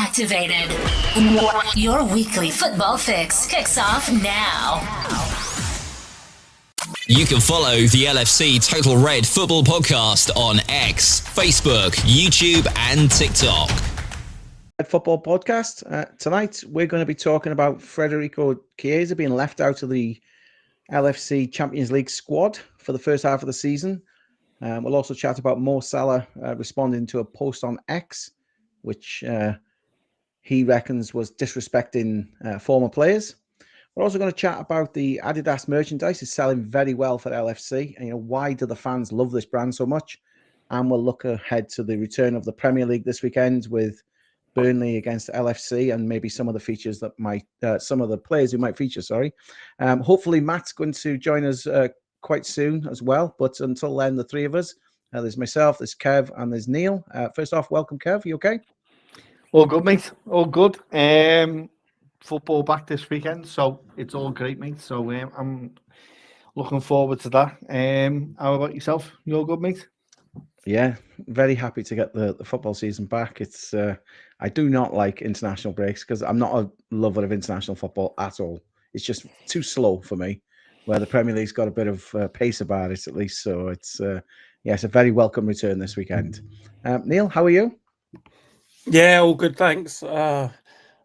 activated. Your weekly football fix kicks off now. You can follow the LFC Total Red Football Podcast on X, Facebook, YouTube, and TikTok. Football Podcast. Tonight, we're going to be talking about Federico Chiesa being left out of the LFC Champions League squad for the first half of the season. We'll also chat about Mo Salah responding to a post on X, which he reckons was disrespecting former players. We're also going to chat about the Adidas merchandise is selling very well for LFC. And, why do the fans love this brand so much? And we'll look ahead to the return of the Premier League this weekend with Burnley against LFC and maybe some of the features that might, some of the players who might feature, hopefully Matt's going to join us quite soon as well. But until then, the three of us, there's myself, there's Kev, and there's Neil. First off, welcome, Kev. You okay? All good, mate. All good. Football back this weekend, so it's all great, mate. So I'm looking forward to that. How about yourself? You all good, mate? Yeah, very happy to get the football season back. It's I do not like international breaks because I'm not a lover of international football at all. It's just too slow for me, where the Premier League's got a bit of pace about it at least. So it's it's a very welcome return this weekend. Neil, how are you? Yeah, all good, thanks.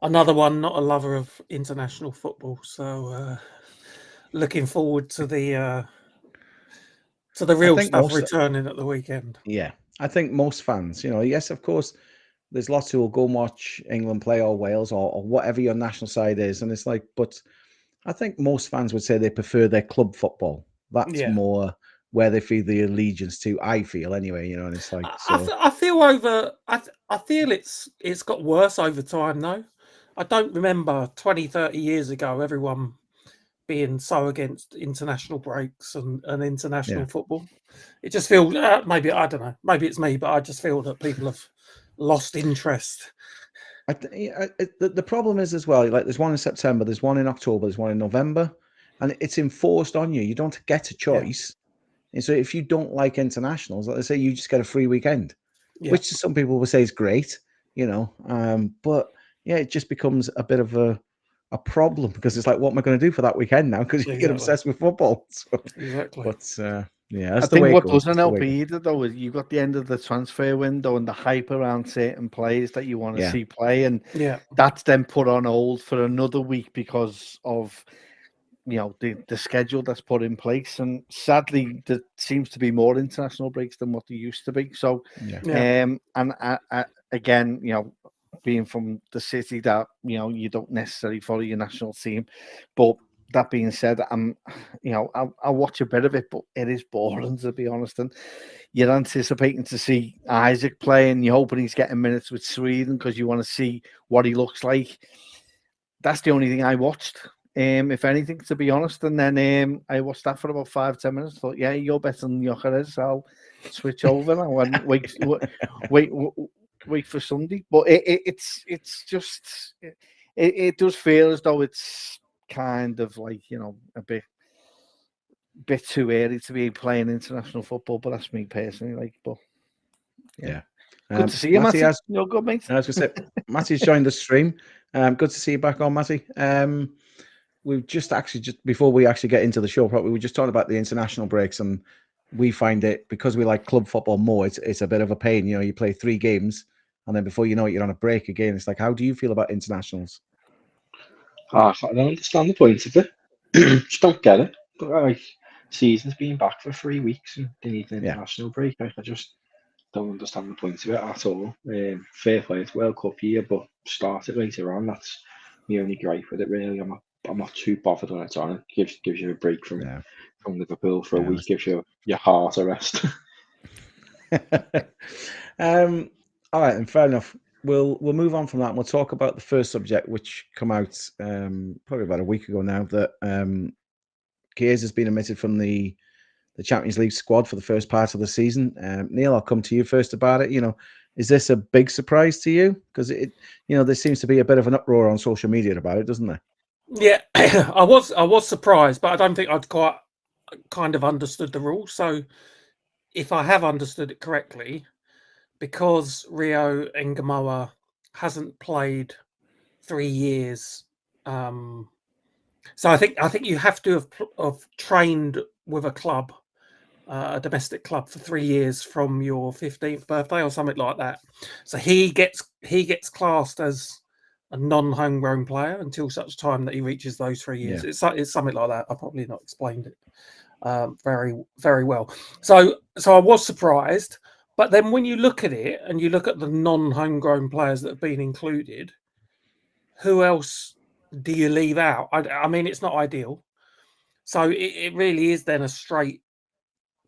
Another one, not a lover of international football, so looking forward to the real stuff returning at the weekend. Yeah, I think most fans, yes, of course, there's lots who will go and watch England play or Wales or whatever your national side is, and it's like, but I think most fans would say they prefer their club football. That's more where they feel the allegiance to. I feel anyway, and it's like so. I feel it's got worse over time though. I don't remember 20, 30 years ago everyone being so against international breaks and international football. It just feels, maybe, I don't know, maybe it's me, but I just feel that people have lost interest. The problem is as well, like there's one in September, there's one in October, there's one in November, and it's enforced on you. You don't get a choice. And so if you don't like internationals, like they say, you just get a free weekend, which some people will say is great, but it just becomes a bit of a problem because it's like, what am I going to do for that weekend now? Because you get obsessed with football. So, exactly. But I think what doesn't help either, though, is you've got the end of the transfer window and the hype around certain players that you want to see play, and that's then put on hold for another week because of the schedule that's put in place. And sadly, there seems to be more international breaks than what there used to be. So, and again, being from the city that you don't necessarily follow your national team, but that being said, I'll watch a bit of it, but it is boring, to be honest. And you're anticipating to see Isak play, and you're hoping he's getting minutes with Sweden because you want to see what he looks like. That's the only thing I watched, if anything, to be honest. And then I watched that for about 5-10 minutes. Thought, you're better than Gyökeres. I'll switch over now and wait for Sunday. But it's just it does feel as though it's kind of like a bit too early to be playing international football, but that's me personally. Good to see you, Matty. You're good, mate. I was going to say, Matty's joined the stream. Good to see you back on, Matty. We've just before we actually get into the show, we were just talking about the international breaks, and we find it, because we like club football more, it's a bit of a pain. You play 3 games, and then before you know it, you're on a break again. It's like, how do you feel about internationals? I don't understand the point of it. Just don't get it. But season's been back for 3 weeks and they need an international break. I just don't understand the point of it at all. Fair play, it's World Cup year, but start it later on. That's the only gripe with it, really. I'm not too bothered when it's on. It gives you a break from Liverpool for a week, gives your heart a rest. All right, and fair enough. We'll move on from that, and we'll talk about the first subject, which come out probably about a week ago now, that Chiesa has been omitted from the Champions League squad for the first part of the season. Neil, I'll come to you first about it. Is this a big surprise to you? Because there seems to be a bit of an uproar on social media about it, doesn't there? Yeah, I was surprised, but I don't think I'd quite kind of understood the rules. So if I have understood it correctly, because Rio and Gamoa hasn't played 3 years. So I think you have to have trained with a club, a domestic club, for 3 years from your 15th birthday or something like that. So he gets classed as a non-homegrown player until such time that he reaches those 3 years. Yeah. It's something like that. I've probably not explained it very, very well. So I was surprised, but then when you look at it and you look at the non-homegrown players that have been included, who else do you leave out? I mean, it's not ideal. So it really is then a straight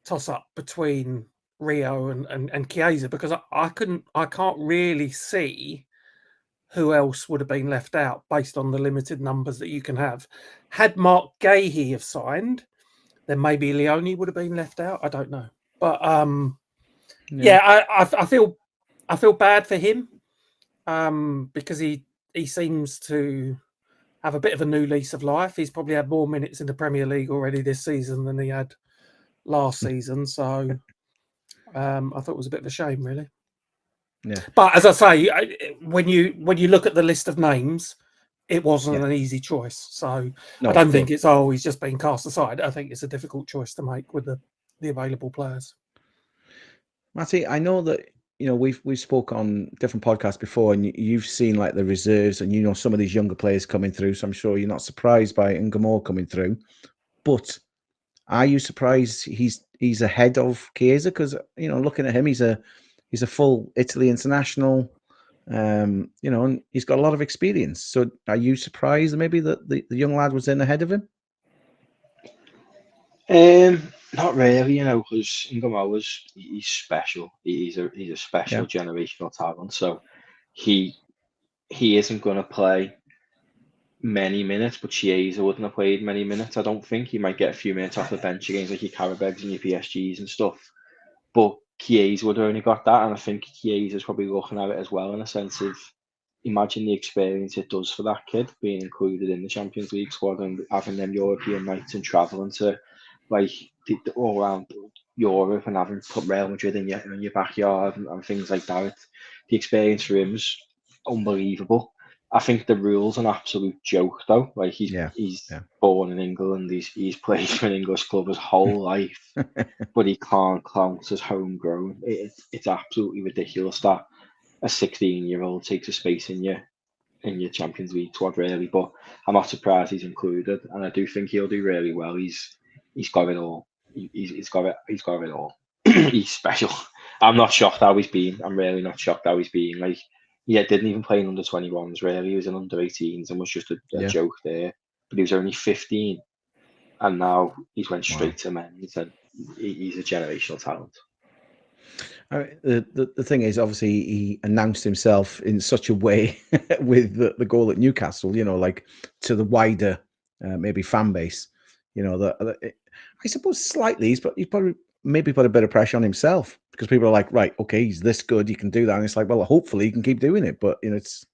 toss-up between Rio and Chiesa, because I can't really see who else would have been left out based on the limited numbers that you can have. Had Mark Gahey have signed, then maybe Leone would have been left out. I don't know, but I feel bad for him because he seems to have a bit of a new lease of life. He's probably had more minutes in the Premier League already this season than he had last season. So I thought it was a bit of a shame, really. Yeah. But as I say, when you look at the list of names, it wasn't an easy choice. So I don't think it's he's just been cast aside. I think it's a difficult choice to make with the available players. Matty, I know that we've spoke on different podcasts before, and you've seen like the reserves, and some of these younger players coming through. So I'm sure you're not surprised by Moor coming through. But are you surprised he's ahead of Chiesa? Because looking at him, he's a full Italy international. And he's got a lot of experience. So are you surprised maybe that the young lad was in ahead of him? Not really, because Moor he's special. He's a special generational talent. So he isn't going to play many minutes, but Chiesa wouldn't have played many minutes. I don't think he might get a few minutes off the bench against like your Carabegs and your PSGs and stuff. But Chiesa would have only got that, and I think Chiesa's probably looking at it as well in a sense of imagine the experience it does for that kid being included in the Champions League squad and having them European nights and travelling to like all around Europe and having put Real Madrid in your backyard and things like that. The experience for him is unbelievable. I think the rule's an absolute joke though. Like he's born in England, he's played for an English club his whole life, but he can't count as homegrown. It's absolutely ridiculous that a 16-year-old takes a space in your Champions League squad, really. But I'm not surprised he's included, and I do think he'll do really well. He's got it all. He's got it all. He's special. I'm not shocked how he's been. I'm really not shocked how he's been. Like, didn't even play in under 21s, really. He was in under 18s and was just a joke there. But he was only 15, and now he's went straight to men's, and he's a generational talent. The thing is, obviously, he announced himself in such a way with the goal at Newcastle, like to the wider maybe fan base, that I suppose slightly he's probably maybe put a bit of pressure on himself because people are like, right, okay, he's this good, he can do that, and it's like, well, hopefully he can keep doing it, but it's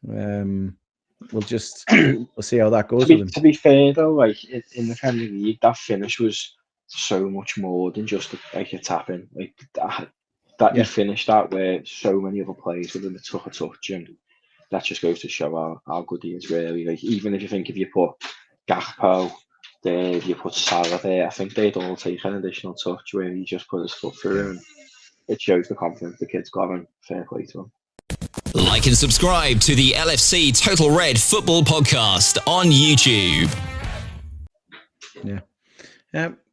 we'll see how that goes. To be fair though, like in the Premier League, that finish was so much more than just like a tap in, like that he finished that where so many other players with him took a touch, and that just goes to show how good he is, really. Like even if you put Gakpo there, if you put Salah there, I think they'd all take an additional touch where he just put his foot through, and it shows the confidence the kid's got, and fair play to him. Like and subscribe to the LFC Total Red Football Podcast on YouTube. Yeah.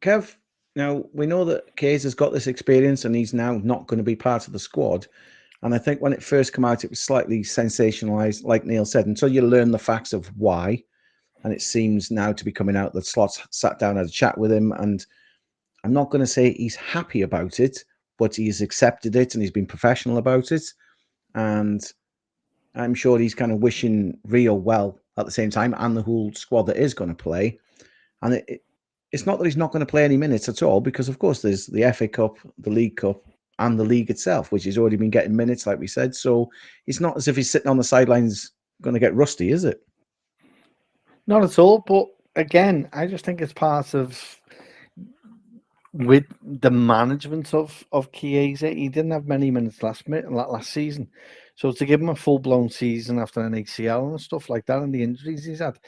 Kev, now we know that Chiesa's got this experience and he's now not going to be part of the squad. And I think when it first came out, it was slightly sensationalized, like Neil said, until you learn the facts of why. And it seems now to be coming out that Slot's sat down, had a chat with him. And I'm not going to say he's happy about it, but he's accepted it and he's been professional about it. And I'm sure he's kind of wishing Rio well at the same time, and the whole squad that is going to play. And it's not that he's not going to play any minutes at all, because of course there's the FA Cup, the League Cup, and the league itself, which he's already been getting minutes, like we said. So it's not as if he's sitting on the sidelines going to get rusty, is it? Not at all. But again, I just think it's part of with the management of Chiesa. He didn't have many minutes last season, So to give him a full-blown season after an ACL and stuff like that and the injuries he's had,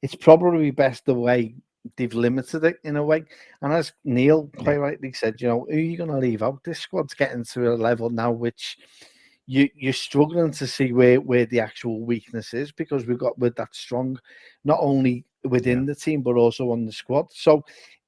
it's probably best the way they've limited it in a way. And as Neil quite rightly said, who are you going to leave out? This squad's getting to a level now which you're struggling to see where the actual weakness is, because we've got with that strong, not only within the team but also on the squad. So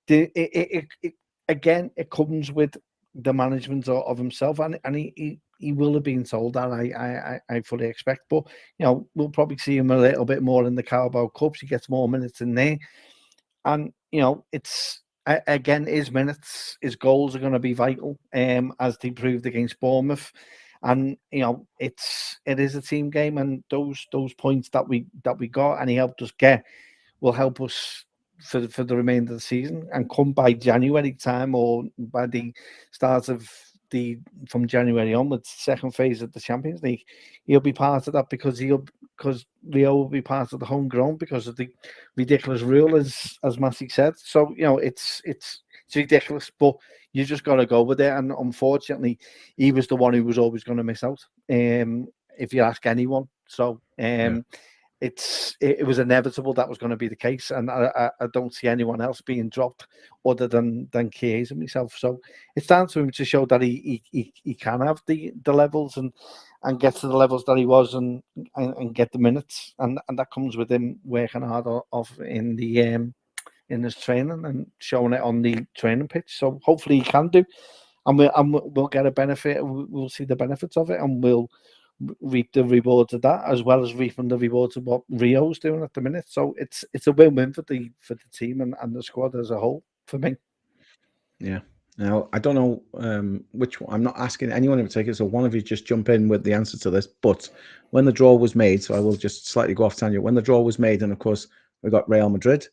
it comes with the management of himself, and he will have been told that. I fully expect, but we'll probably see him a little bit more in the Carabao Cups. He gets more minutes in there, and it's again his minutes, his goals are going to be vital, as they proved against Bournemouth. And it is a team game, and those points that we got and he helped us get will help us for the remainder of the season. And come by January time, or by the start of from January onwards, second phase of the Champions League, he'll be part of that, because Rio will be part of the home ground because of the ridiculous rule, as Massey said. So it's ridiculous, but you just got to go with it. And unfortunately, he was the one who was always going to miss out, if you ask anyone. So it was inevitable that was going to be the case, and I don't see anyone else being dropped other than Chiesa and myself. So it's down to him to show that he can have the levels and get to the levels that he was, and get the minutes, and that comes with him working hard off in his training and showing it on the training pitch. So hopefully he can do, and we'll get a benefit. We'll see the benefits of it, and we'll reap the rewards of that, as well as reaping the rewards of what Rio's doing at the minute. So it's a win-win for the team and the squad as a whole, for me. Yeah. Now, I don't know which one. I'm not asking anyone in particular, so one of you just jump in with the answer to this. But when the draw was made, so I will just slightly go off tangent. When the draw was made, and of course we got Real Madrid,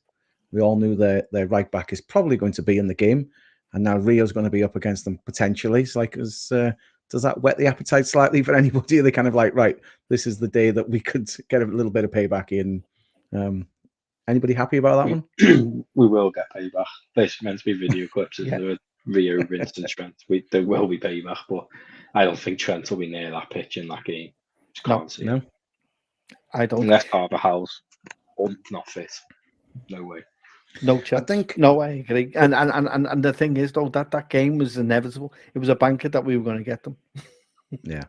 we all knew their right back is probably going to be in the game, and now Rio's going to be up against them potentially. It's like, does that whet the appetite slightly for anybody? Are they kind of like, right, this is the day that we could get a little bit of payback in? Anybody happy about that one? We will get payback. There's meant to be video clips of the Rio, Winston, Trent. There will be payback, but I don't think Trent will be near that pitch in that game. Just can't see. No, I don't. Unless Carvajal's not fit. No way. No chance. I agree. And the thing is, though, that game was inevitable. It was a banker that we were going to get them. Yeah.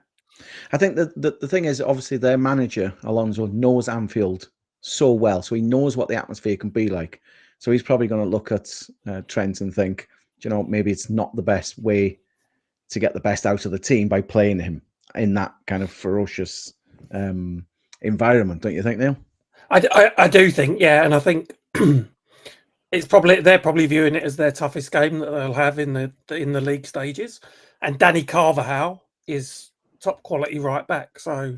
I think that the thing is, obviously, their manager, Alonso, knows Anfield so well. So he knows what the atmosphere can be like. So he's probably going to look at Trent and think, maybe it's not the best way to get the best out of the team by playing him in that kind of ferocious environment. Don't you think, Neil? I do think, yeah. And I think they're probably viewing it as their toughest game that they'll have in the league stages. And Danny Carvajal is top quality right back, so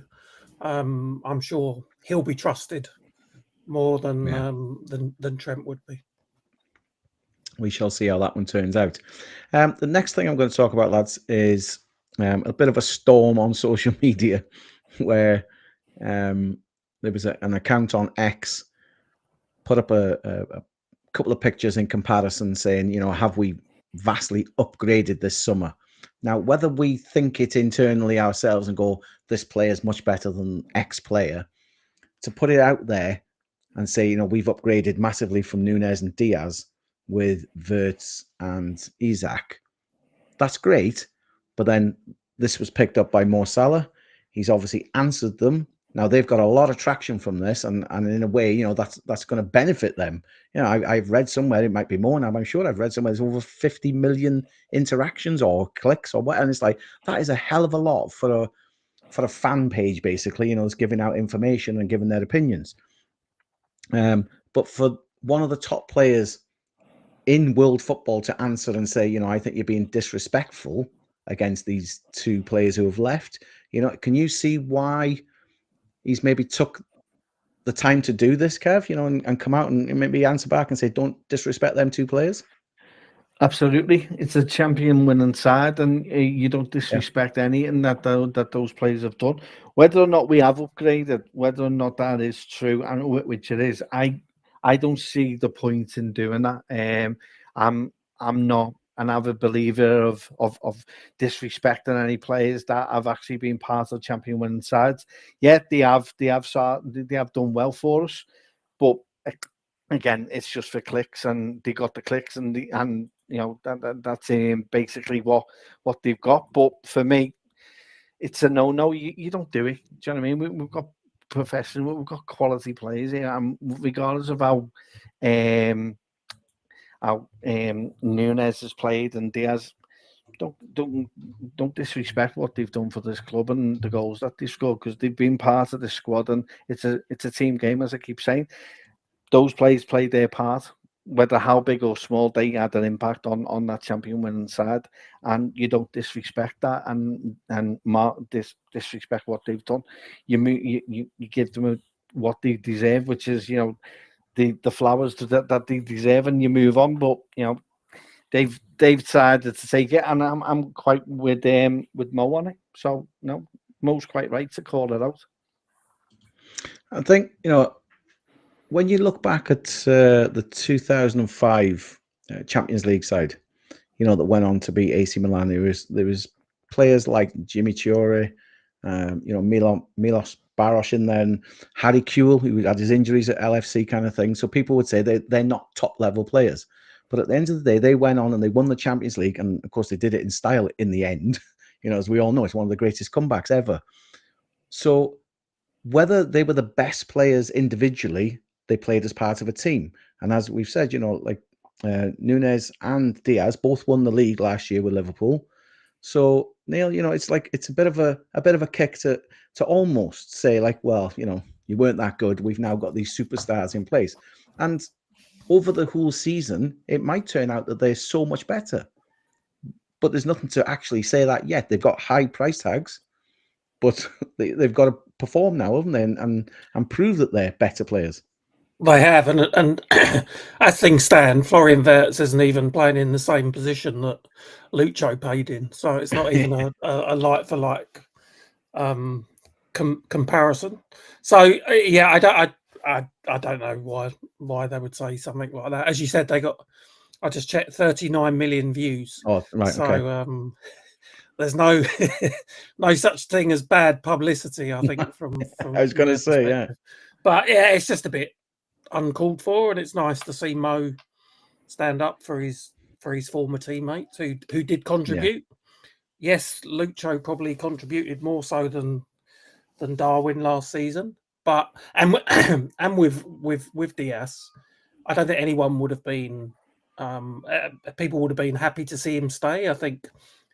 I'm sure he'll be trusted more than Trent would be. We shall see how that one turns out. The next thing I'm going to talk about, lads, is a bit of a storm on social media, where there was an account on X put up a couple of pictures in comparison, saying, have we vastly upgraded this summer? Now, whether we think it internally ourselves and go, this player is much better than X player, to put it out there and say, we've upgraded massively from Nunez and Diaz with Wirtz and Isak, that's great. But then this was picked up by Mo Salah. He's obviously answered them. Now they've got a lot of traction from this, and in a way, that's going to benefit them. I've read somewhere, it might be more now, but I'm sure I've read somewhere there's over 50 million interactions or clicks or what, and it's like, that is a hell of a lot for a fan page, basically. It's giving out information and giving their opinions. But for one of the top players in world football to answer and say, I think you're being disrespectful against these two players who have left, can you see why he's maybe took the time to do this, Kev, and come out and maybe answer back and say, don't disrespect them two players? Absolutely. It's a champion winning side, and you don't disrespect anything that those players have done. Whether or not we have upgraded, whether or not that is true, and which it is, I don't see the point in doing that. I'm not an avid believer of disrespecting any players that have actually been part of champion winning sides. Yeah, they have done well for us, but again, it's just for clicks, and they got the clicks, and that's basically what they've got. But for me, it's a no. You don't do it. Do you know what I mean? We've got professional, we've got quality players here, and regardless of how Núñez has played and Diaz, don't disrespect what they've done for this club and the goals that they scored, because they've been part of the squad, and it's a team game, as I keep saying. Those players played their part, whether how big or small, they had an impact on that champion winning side, and you don't disrespect that and disrespect what they've done. You give them what they deserve, which is the flowers that they deserve, and you move on. But they've decided to take it, and I'm quite with Mo on it. So no, Mo's quite right to call it out. I think when you look back at the 2005 Champions League side, that went on to beat AC Milan, there was players like Jimmy Chiore, Milos Baros in there, and Harry Kewell, who had his injuries at LFC kind of thing. So people would say they're not top level players, but at the end of the day, they went on and they won the Champions League, and of course they did it in style in the end. As we all know, it's one of the greatest comebacks ever. So whether they were the best players individually, they played as part of a team. And as we've said, Núñez and Diaz both won the league last year with Liverpool. So Neil, it's a bit of a kick to almost say, like, well, you weren't that good. We've now got these superstars in place. And over the whole season, it might turn out that they're so much better. But there's nothing to actually say that yet. They've got high price tags, but they've got to perform now, haven't they? And prove that they're better players. They have, and as things stand, Florian Wirtz isn't even playing in the same position that Lucho played in, so it's not even a like for like comparison. So yeah, I don't know why they would say something like that. As you said, they got, I just checked, 39 million views. Oh, right. So okay. There's no such thing as bad publicity, I think. From I was going to say, yeah, but yeah, it's just a bit uncalled for, and it's nice to see Mo stand up for his former teammates who did contribute. Yeah. Yes, Lucho probably contributed more so than Darwin last season, but and with Diaz, I don't think anyone would have been people would have been happy to see him stay. I think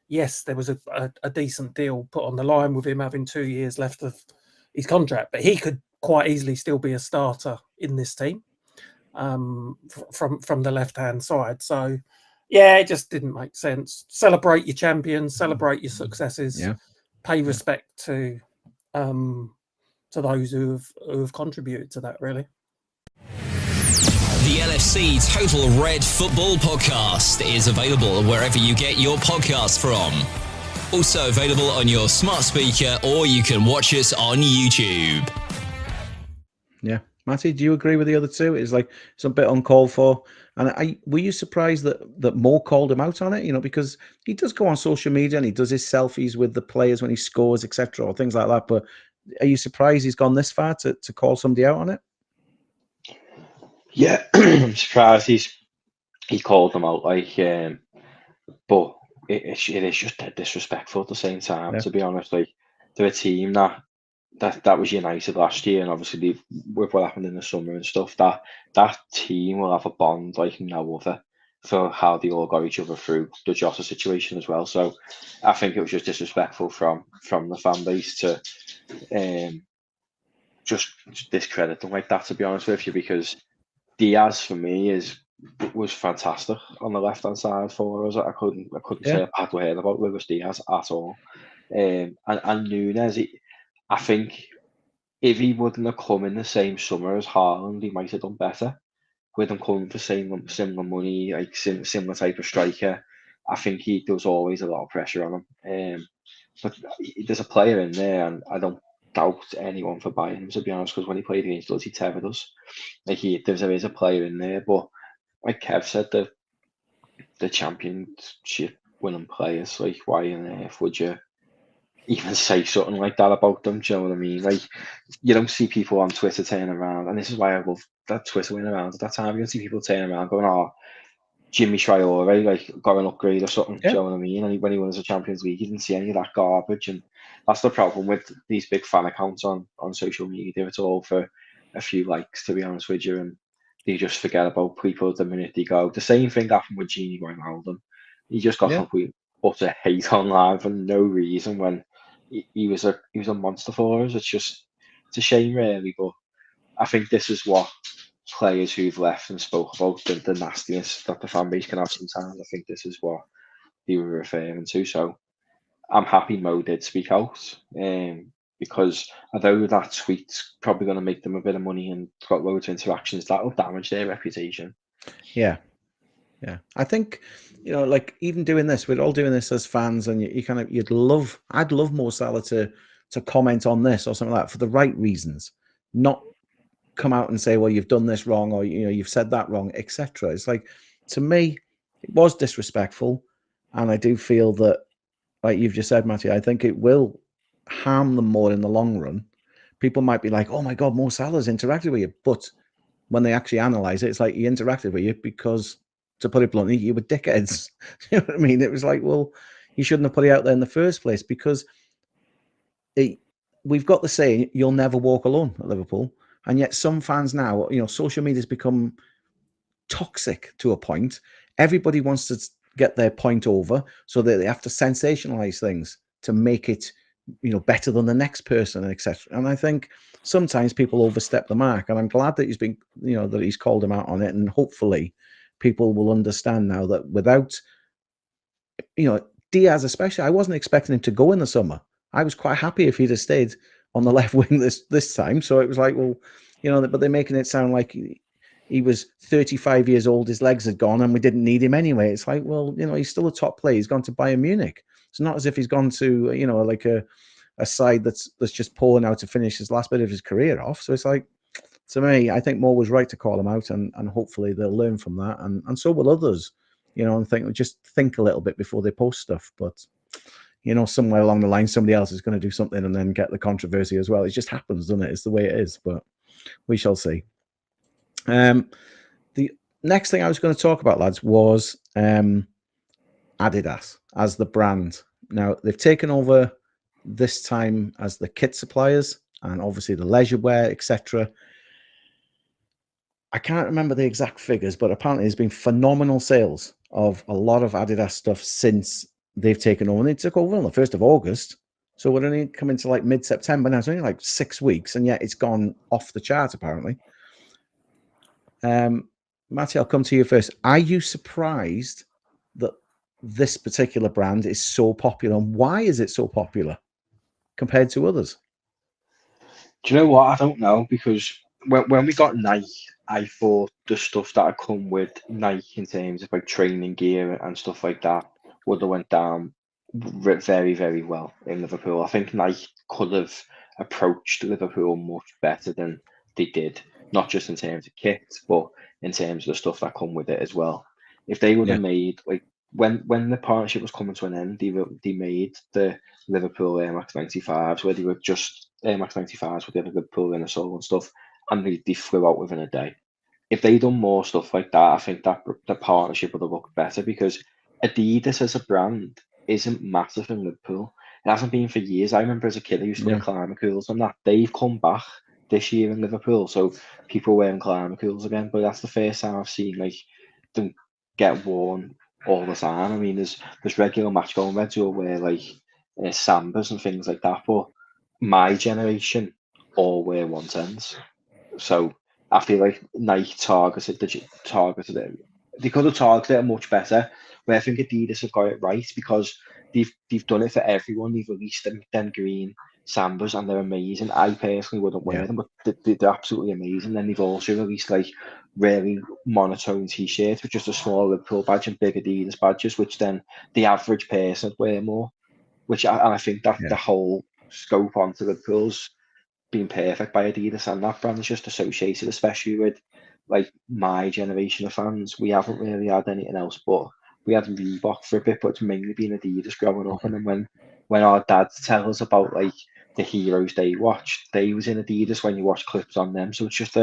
yes, there was a decent deal put on the line with him having 2 years left of his contract, but he could quite easily still be a starter in this team from the left-hand side. So, yeah, it just didn't make sense. Celebrate your champions, celebrate your successes, pay respect to those who have contributed to that, really. The LFC Total Red Football Podcast is available wherever you get your podcasts from. Also available on your smart speaker, or you can watch us on YouTube. Yeah. Matty, do you agree with the other two? It's like it's a bit uncalled for. And were you surprised that Mo called him out on it? Because he does go on social media and he does his selfies with the players when he scores, etc., or things like that. But are you surprised he's gone this far to call somebody out on it? Yeah, I'm surprised he called them out, but it is just disrespectful at the same time. To be honest, like, they're a team that was united last year, and obviously with what happened in the summer and stuff, that team will have a bond like no other for how they all got each other through the Jota situation as well. So I think it was just disrespectful from the fan base to just discredit them like that, to be honest with you, because Diaz for me was fantastic on the left hand side for us. I couldn't say a bad word about Luis Diaz at all. And Núñez, I think if he wouldn't have come in the same summer as Haaland, he might have done better. With him coming for similar money, like similar type of striker, I think there was always a lot of pressure on him. But there's a player in there, and I don't doubt anyone for buying him, to be honest, because when he played against us, he tethered us. Like there is a player in there, but like Kev said, the championship winning players. Like, why on earth would you even say something like that about them? Do you know what I mean? Like, you don't see people on Twitter turning around, and this is why I love that Twitter went around at that time. You don't see people turning around going, "Oh, Jimmy Traore, like, got an upgrade or something." Do you know what I mean? And when he wins the Champions League, you didn't see any of that garbage, and that's the problem with these big fan accounts on social media. It's all for a few likes, to be honest with you, and they just forget about people the minute they go. The same thing happened with Gini Wijnaldum. He just got complete utter hate online for no reason when he was a monster for us. It's a shame, really, but I think this is what players who've left and spoke about the nastiness that the fan base can have sometimes. I think this is what they were referring to. So I'm happy Mo did speak out, because although that tweet's probably going to make them a bit of money and got loads of interactions, that'll damage their reputation. Yeah. I think, like, even doing this, we're all doing this as fans, and I'd love Mo Salah to comment on this or something like that for the right reasons, not come out and say, well, you've done this wrong, or you've said that wrong, etc. It's like, to me, it was disrespectful, and I do feel that, like you've just said, Matthew, I think it will harm them more in the long run. People might be like, oh my God, Mo Salah's interacted with you, but when they actually analyze it, it's like, he interacted with you because, to put it bluntly, you were dickheads. You know what I mean? It was like, well, you shouldn't have put it out there in the first place, because we've got the saying, you'll never walk alone at Liverpool. And yet some fans now, social media's become toxic to a point. Everybody wants to get their point over, so that they have to sensationalize things to make it, better than the next person, etc. And I think sometimes people overstep the mark. And I'm glad that he's been, that he's called him out on it. And hopefully people will understand now that without, Diaz especially, I wasn't expecting him to go in the summer. I was quite happy if he'd have stayed on the left wing this time. So it was like, well, but they're making it sound like he was 35 years old, his legs had gone, and we didn't need him anyway. It's like, well, he's still a top player. He's gone to Bayern Munich. It's not as if he's gone to, like a side that's just pouring out to finish his last bit of his career off. So it's like, to me, I think Mo was right to call him out, and hopefully they'll learn from that, and so will others, and just think a little bit before they post stuff. But somewhere along the line, somebody else is going to do something and then get the controversy as well. It just happens, doesn't it? It's the way it is, but we shall see. The next thing I was going to talk about, lads, was Adidas as the brand. Now, they've taken over this time as the kit suppliers, and obviously the leisureware, etc. I can't remember the exact figures, but apparently there's been phenomenal sales of a lot of Adidas stuff since they've taken over. And they took over on the 1st of August. So we're only coming to like mid-September now. It's only like 6 weeks, and yet it's gone off the chart, apparently. Matty, I'll come to you first. Are you surprised that this particular brand is so popular? And why is it so popular compared to others? Do you know what? I don't know, because when we got Nike, I thought the stuff that had come with Nike in terms of like training gear and stuff like that would have went down very, very well in Liverpool. I think Nike could have approached Liverpool much better than they did, not just in terms of kit, but in terms of the stuff that come with it as well. If they would have made, like, when the partnership was coming to an end, they made the Liverpool Air Max 95s, where they were just Air Max 95s with the other Liverpool inner sole and stuff, and they flew out within a day. If they'd done more stuff like that, I think that the partnership would have looked better, because Adidas as a brand isn't massive in Liverpool. It hasn't been for years. I remember as a kid, I used to wear Climacool and that. They've come back this year in Liverpool, so people wearing Climacool again. But that's the first time I've seen like them get worn all the time. I mean, there's regular match going reds who will wear like Sambas and things like that, but my generation all wear 110s. So I feel like Nike targeted it. They could have targeted it much better, but I think Adidas have got it right, because they've done it for everyone. They've released them green Sambas, and they're amazing. I personally wouldn't wear them, but they're absolutely amazing. Then they've also released like really monotone t-shirts with just a small Liverpool badge and big Adidas badges, which then the average person would wear more. I think that the whole scope onto Liverpool's been perfect by Adidas, and that brand is just associated, especially with like my generation of fans. We haven't really had anything else but we had Reebok for a bit, but it's mainly been Adidas growing up. And then when our dads tell us about like the heroes they watched, they was in Adidas when you watch clips on them. So it's just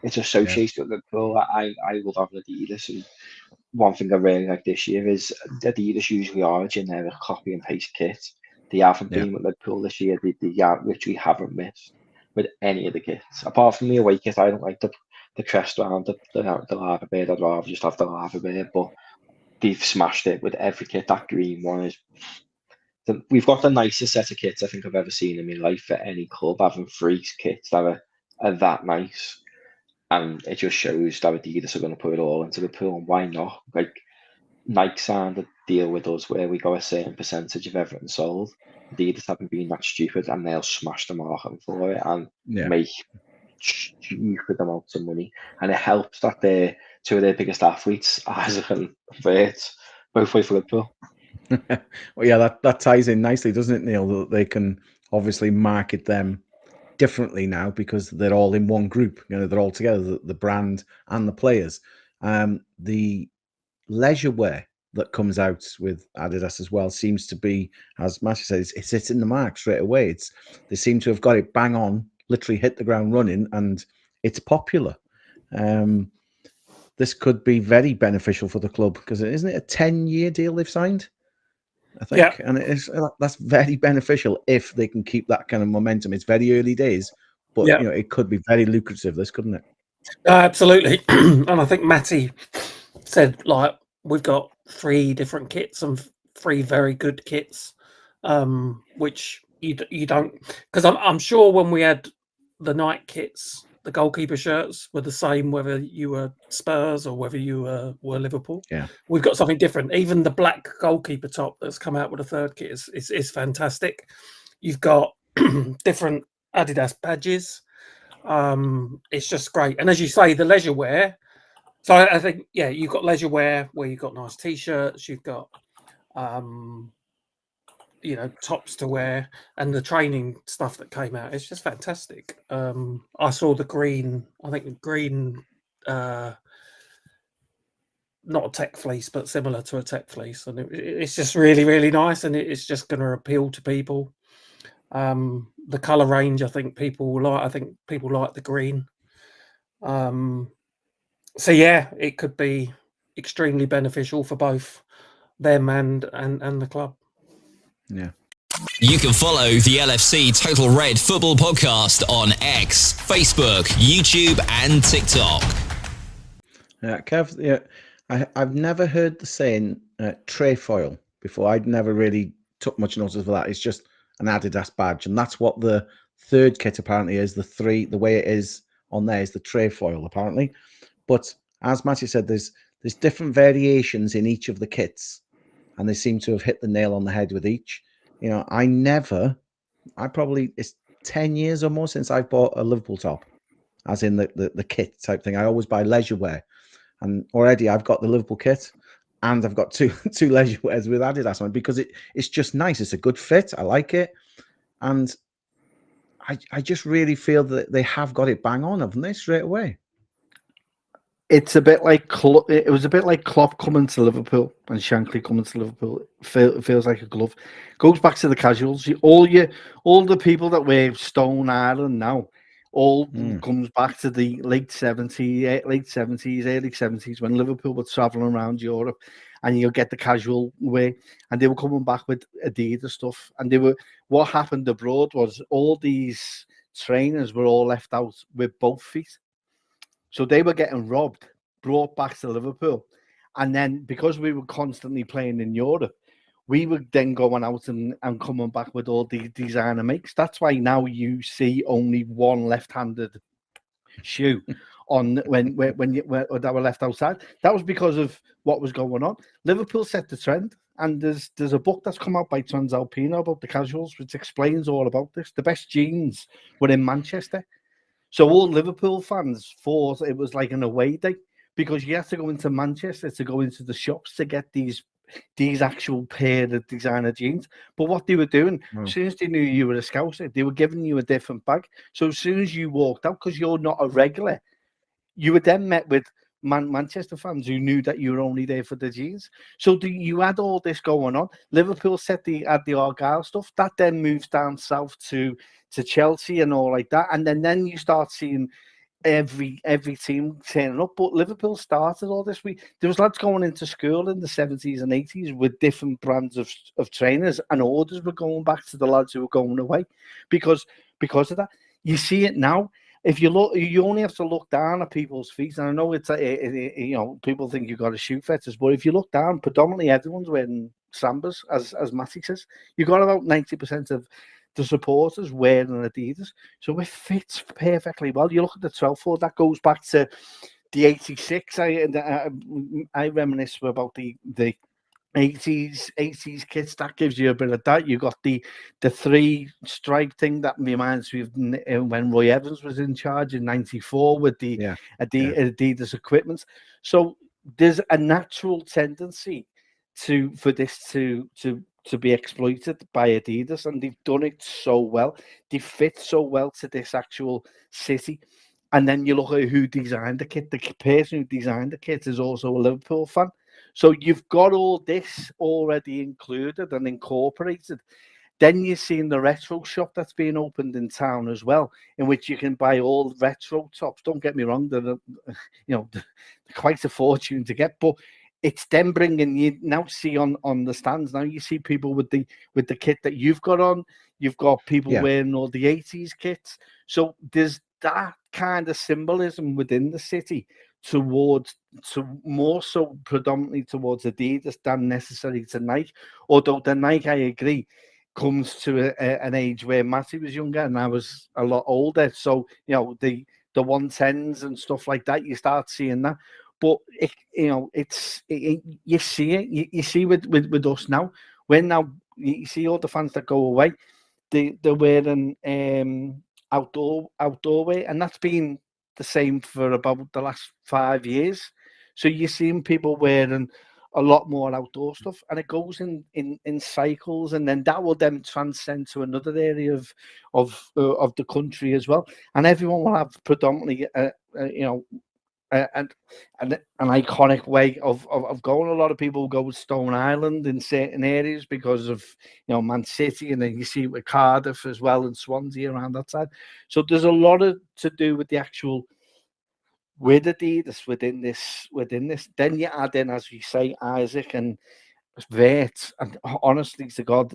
it's associated with Liverpool. I love having Adidas. And one thing I really like this year is Adidas usually are a generic copy and paste kit. They haven't been with Liverpool this year. They literally haven't missed with any of the kits. Apart from the away kit, I don't like the crest around the lava bear. I'd rather just have the lava bear, but they've smashed it with every kit. That green one is... We've got the nicest set of kits I think I've ever seen in my life for any club, having 3 kits that are that nice. And it just shows that Adidas are going to put it all into the pool, and why not? Like, Nike signed a deal with us where we got a certain percentage of everything sold. Adidas haven't been that stupid, and they'll smash the market for it and make stupid amounts of money. And it helps that they're 2 of their biggest athletes, Isak and Vert, both play for Liverpool. Well, yeah, that ties in nicely, doesn't it, Neil? That they can obviously market them differently now because they're all in one group. You know, they're all together, the brand and the players. The leisure wear that comes out with Adidas as well seems to be, as Matthew said, it's hitting the mark straight away. They seem to have got it bang on, literally hit the ground running, and it's popular. This could be very beneficial for the club because isn't it a 10-year deal they've signed? I think, and that's very beneficial if they can keep that kind of momentum. It's very early days, but you know, it could be very lucrative. This, couldn't it? Absolutely. And I think Matty said, like, we've got 3 different kits and 3 very good kits, which you don't, because I'm sure when we had the night kits, the goalkeeper shirts were the same whether you were Spurs or whether you were Liverpool. Yeah, we've got something different. Even the black goalkeeper top that's come out with a 3rd kit is fantastic. You've got different Adidas badges. It's just great. And as you say, the leisure wear. So I think, you've got leisure wear where you've got nice t-shirts, you've got tops to wear, and the training stuff that came out, it's just fantastic. I saw the green, not a tech fleece, but similar to a tech fleece, and it's just really, really nice, and it's just going to appeal to people. The color range, I think people like the green. So it could be extremely beneficial for both them and the club. Yeah. You can follow the LFC Total Red Football Podcast on X, Facebook, YouTube, and TikTok. Yeah, Kev. Yeah, I've never heard the saying trefoil before. I'd never really took much notice of that. It's just an Adidas badge, and that's what the 3rd kit apparently is. The way it is on there is the trefoil apparently. But as Matthew said, there's different variations in each of the kits, and they seem to have hit the nail on the head with each. You know, it's 10 years or more since I've bought a Liverpool top, as in the kit type thing. I always buy leisure wear, and already I've got the Liverpool kit, and I've got two leisure wears with Adidas on because it's just nice. It's a good fit. I like it, and I just really feel that they have got it bang on, haven't they, straight away? It's a bit like it was a bit like Klopp coming to Liverpool and Shankly coming to Liverpool. It feels like a glove. Goes back to the casuals. All the people that wear Stone Island now, comes back to the late 70s, early 70s when Liverpool were traveling around Europe, and you'll get the casual wear, and they were coming back with Adidas stuff. And what happened abroad was all these trainers were all left out with both feet. So they were getting robbed, brought back to Liverpool. And then because we were constantly playing in Europe, we were then going out and coming back with all the designer makes. That's why now you see only one left-handed shoe on when that were left outside. That was because of what was going on. Liverpool set the trend. And there's a book that's come out by Transalpino about the casuals, which explains all about this. The best jeans were in Manchester. So all Liverpool fans thought it was like an away day because you had to go into Manchester to go into the shops to get these actual pair of designer jeans. But what they were doing, as soon as they knew you were a Scouser, they were giving you a different bag. So as soon as you walked out, because you're not a regular, you were then met with Manchester fans who knew that you were only there for the jeans. So you had all this going on. Liverpool had the Argyle stuff. That then moves down south to Chelsea and all like that. And then you start seeing every team turning up. But Liverpool started all this. There was lads going into school in the 70s and 80s with different brands of trainers, and orders were going back to the lads who were going away because of that. You see it now. If you look, you only have to look down at people's feet. And I know it's people think you've got to shoot fetters, but if you look down, predominantly everyone's wearing Sambas, as Matty says. You've got about 90% of the supporters wearing Adidas, so it fits perfectly well. You look at the 12 foot, that goes back to the 86. I reminisce about the 80s kits. That gives you a bit of that. You got the 3 stripe thing that reminds me of when Roy Evans was in charge in '94 with the Adidas equipment. So there's a natural tendency for this to be exploited by Adidas, and they've done it so well. They fit so well to this actual city. And then you look at who designed the kit. The person who designed the kit is also a Liverpool fan. So you've got all this already included and incorporated. Then you're seeing the retro shop that's being opened in town as well, in which you can buy all retro tops. Don't get me wrong, they're quite a fortune to get, but it's them bringing, you now see on the stands, now you see people with the kit that you've got on. You've got people wearing all the 80s kits. So there's that kind of symbolism within the city more so predominantly towards Adidas than necessarily to Nike. Although the Nike, I agree, comes to an age where Matty was younger and I was a lot older. So, the 110s and stuff like that, you start seeing that. But you see it. You see with us now. When now you see all the fans that go away, they're wearing outdoor wear, and that's been the same for about the last 5 years. So you're seeing people wearing a lot more outdoor stuff, and it goes in cycles, and then that will then transcend to another area of the country as well, and everyone will have predominantly an iconic way of going. A lot of people go with Stone Island in certain areas because of Man City, and then you see it with Cardiff as well and Swansea around that side. So there's a lot to do with the actual with Adidas within this. Then you add in, as we say, Isak and Vert, and honestly to God,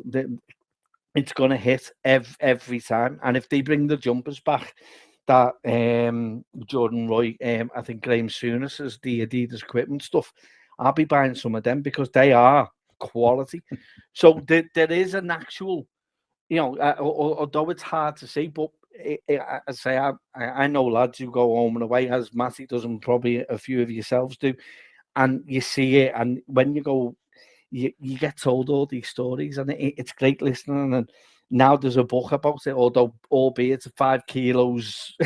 it's going to hit every time. And if they bring the jumpers back, that Jordan Roy, I think Graham Souness is the Adidas equipment stuff, I'll be buying some of them because they are quality. So there is an actual, although it's hard to see, but I say I know lads who go home and away, as Matty does, and probably a few of yourselves do, and you see it, and when you go, you get told all these stories, and it's great listening. And now there's a book about it, although albeit it's 5 kilos,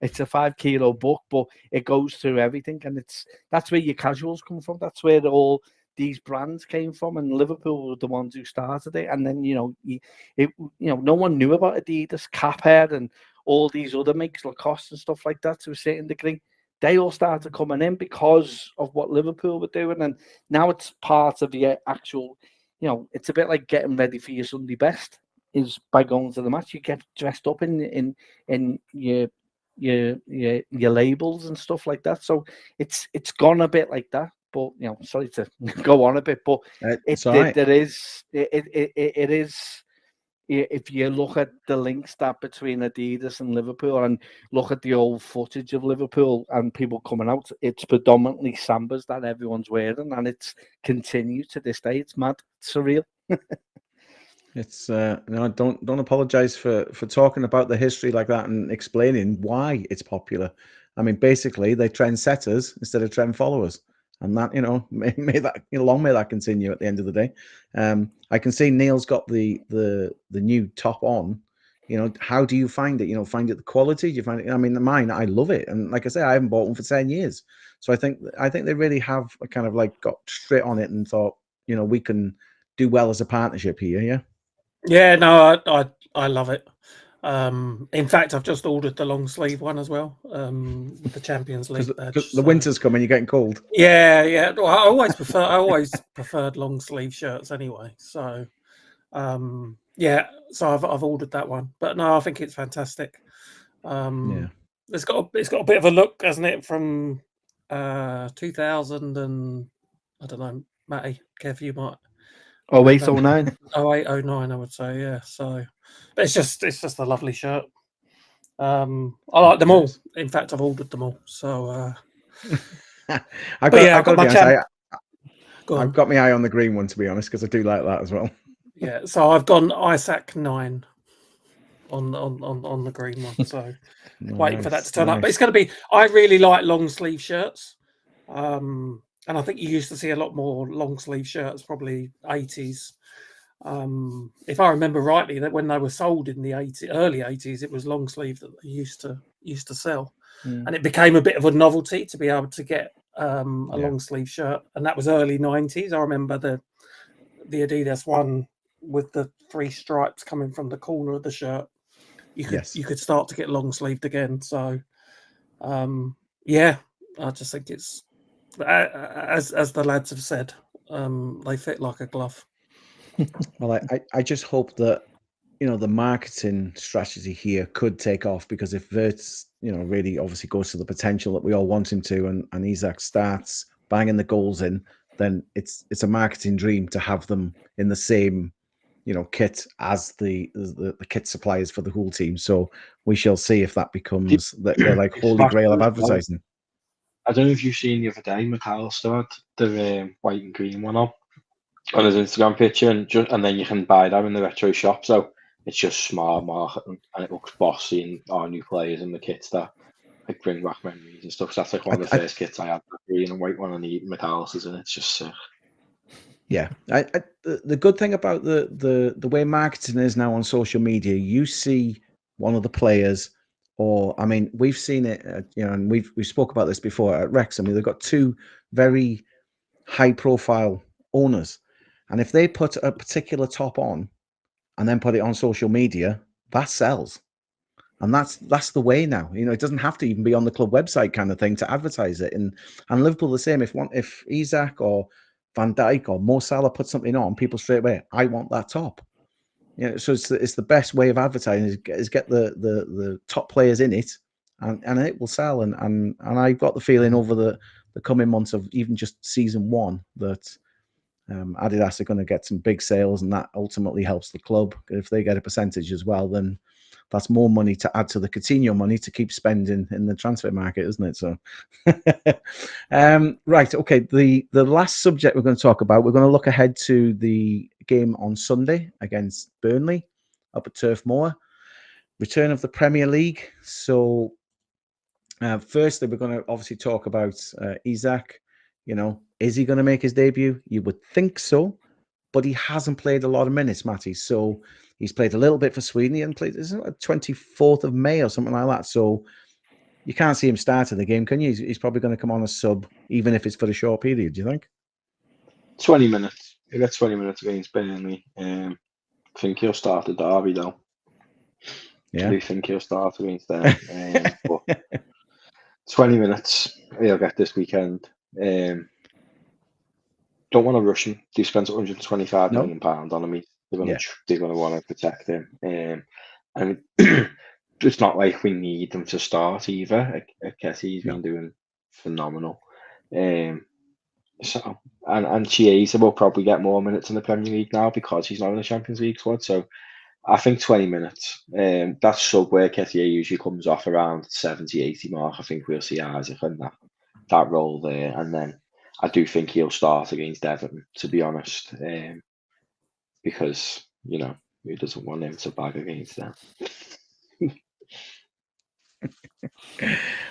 it's a 5 kilo book, but it goes through everything, and that's where your casuals come from. That's where all these brands came from, and Liverpool were the ones who started it. And then no one knew about Adidas, Caphead, and all these other makes, Lacoste and stuff like that, to a certain degree. They all started coming in because of what Liverpool were doing, and now it's part of your actual. It's a bit like getting ready for your Sunday best is by going to the match. You get dressed up in your labels and stuff like that. So it's gone a bit like that. But sorry to go on a bit, but it is. If you look at the links that between Adidas and Liverpool, and look at the old footage of Liverpool and people coming out, it's predominantly Sambas that everyone's wearing, and it's continued to this day. It's mad, it's surreal. It's don't apologize for talking about the history like that and explaining why it's popular. I mean, basically, they're trendsetters instead of trend followers. And that, may that continue at the end of the day. I can see Neil's got the new top on. How do you find it? Find it the quality? Do you find it? I mean, mine, I love it, and like I say, I haven't bought one for 10 years. So I think they really have kind of like got straight on it and thought, we can do well as a partnership here. Yeah. Yeah. No, I love it. In fact, I've just ordered the long sleeve one as well, with the Champions League badge. The winter's coming, you're getting cold. Yeah. Well, I always preferred long sleeve shirts anyway. So, so I've ordered that one. But no, I think it's fantastic. It's got a bit of a look, hasn't it, from 2000 and I don't know, Matty, Kev, you might. 08, 09. 08, 09, I would say, yeah. So, but it's just a lovely shirt. I like them all. In fact, I've ordered them all. So, I've got my eye on the green one, to be honest, because I do like that as well. Yeah, so I've gone Isak 9 on the green one. So waiting for that to turn up. But it's going to be. I really like long sleeve shirts. And I think you used to see a lot more long sleeve shirts, probably 80s. If I remember rightly, that when they were sold in the early 80s, it was long sleeve that they used to sell, and it became a bit of a novelty to be able to get a long sleeve shirt. And that was early 90s. I remember the Adidas one with the 3 stripes coming from the corner of the shirt. You could start to get long sleeved again. So, I just think it's. As the lads have said, they fit like a glove. Well, I just hope that the marketing strategy here could take off, because if Wirtz really obviously goes to the potential that we all want him to, and Isak starts banging the goals in, then it's a marketing dream to have them in the same kit as the kit suppliers for the whole team. So we shall see if that becomes the like holy grail of advertising. I don't know if you've seen the other day, McAllister had the white and green one on his Instagram picture, and then you can buy that in the retro shop. So it's just smart marketing, and it looks bossy, and our new players and the kits that like bring back memories and stuff. So that's like one of the first kits I had, the green and white one, and the McAllisters, and it's just sick. Yeah, the good thing about the way marketing is now on social media, you see one of the players. Or, I mean, we've seen it, and we spoke about this before at Wrexham. They've got 2 very high-profile owners, and if they put a particular top on and then put it on social media, that sells, and that's the way now. It doesn't have to even be on the club website kind of thing to advertise it. And Liverpool the same. If Isak or Van Dijk or Mo Salah put something on, people straight away, I want that top. So it's the best way of advertising is get the top players in it, and it will sell. And I've got the feeling over the coming months of even just season 1 that Adidas are going to get some big sales, and that ultimately helps the club. If they get a percentage as well, then that's more money to add to the Coutinho money to keep spending in the transfer market, isn't it? So, right, okay. The last subject we're going to talk about, we're going to look ahead to the game on Sunday against Burnley up at Turf Moor. Return of the Premier League. So, firstly, we're going to obviously talk about Isak. Is he going to make his debut? You would think so, but he hasn't played a lot of minutes, Matty. So he's played a little bit for Sweden. He hasn't played, isn't it, 24th of May or something like that. So you can't see him starting the game, can you? He's probably going to come on as sub, even if it's for a short period, do you think? 20 minutes. He got 20 minutes against Burnley. I think he'll start the derby, though. Yeah. I do think he'll start against them. But 20 minutes he'll get this weekend. Don't want to rush him. They spent £125 million on him. They're going to want to protect him. And it's not like we need them to start either. Ketty's been doing phenomenal. So and Chiesa will probably get more minutes in the Premier League now because he's not in the Champions League squad. So I think 20 minutes. That's sub where Ketty usually comes off around 70, 80 mark. I think we'll see Isak in that role there, and then I do think he'll start against Everton, to be honest, because who doesn't want him to bag against them?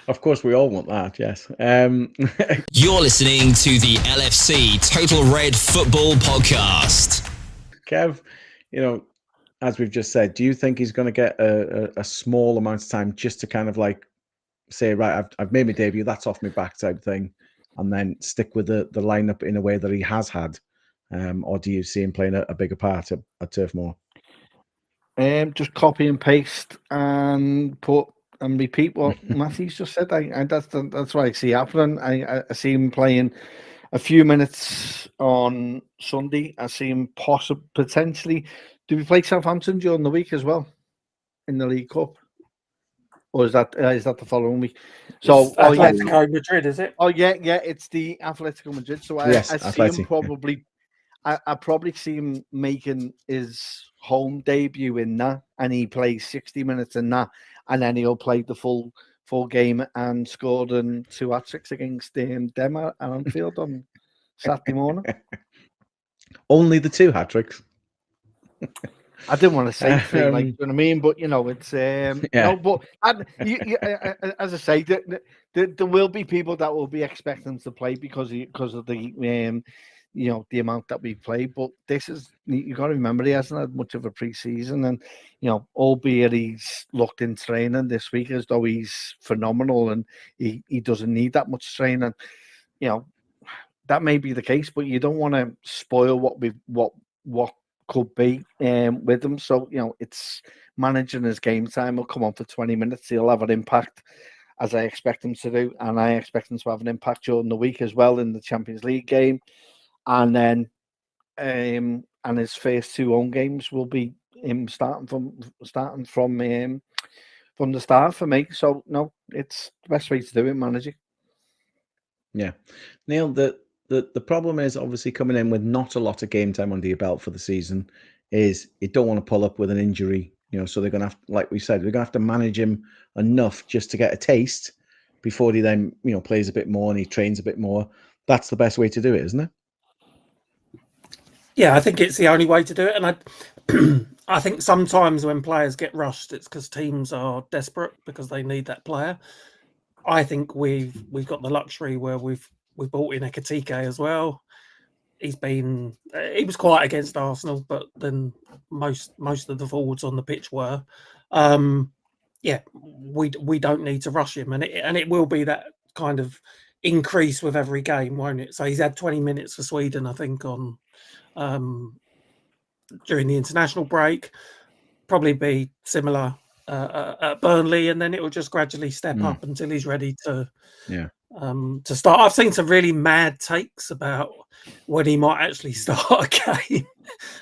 Of course, we all want that, yes. You're listening to the LFC Total Red Football Podcast. Kev, as we've just said, do you think he's going to get a small amount of time just to kind of like say, right, I've made my debut, that's off my back type thing, and then stick with the lineup in a way that he has had? Or do you see him playing a bigger part at Turf Moor? Just copy and paste and put and repeat what Matthew's just said. That's what I see happening. I see him playing a few minutes on Sunday. I see him potentially. Do we play Southampton during the week as well in the League Cup, or is that the following week? So Atletico Madrid, is it? Oh yeah, it's the Atletico Madrid. So I see him probably. I probably see him making his home debut in that, and he plays 60 minutes in that, and then he'll play the full game and scored 2 hat-tricks against them at Anfield on Saturday morning. Only the 2 hat-tricks. I didn't want to say 3, like, you know what I mean, but it's no. But as I say, there will be people that will be expecting to play because of the the amount that we played. But this is, you got to remember, he hasn't had much of a pre-season, and albeit he's looked in training this week as though he's phenomenal, and he doesn't need that much training. That may be the case, but you don't want to spoil what could be with him. So it's managing his game time. He'll come on for 20 minutes. He'll have an impact, as I expect him to do, and I expect him to have an impact during the week as well in the Champions League game. And then, and his first 2 home games will be him starting from the start for me. So no, it's the best way to do it, managing. Yeah, Neil. The problem is obviously coming in with not a lot of game time under your belt for the season. Is you don't want to pull up with an injury, So they're going to have, like we said, we're going to have to manage him enough just to get a taste before he then plays a bit more and he trains a bit more. That's the best way to do it, isn't it? Yeah, I think it's the only way to do it. And I think sometimes when players get rushed, it's because teams are desperate because they need that player. I think we've got the luxury where we've brought in Ekatike as well. He was quiet against Arsenal, but then most of the forwards on the pitch were. We don't need to rush him, and it will be that kind of increase with every game, won't it? So he's had 20 minutes for Sweden, I think, on during the international break. Probably be similar at Burnley, and then it will just gradually step up until he's ready to start. I've seen some really mad takes about when he might actually start a game.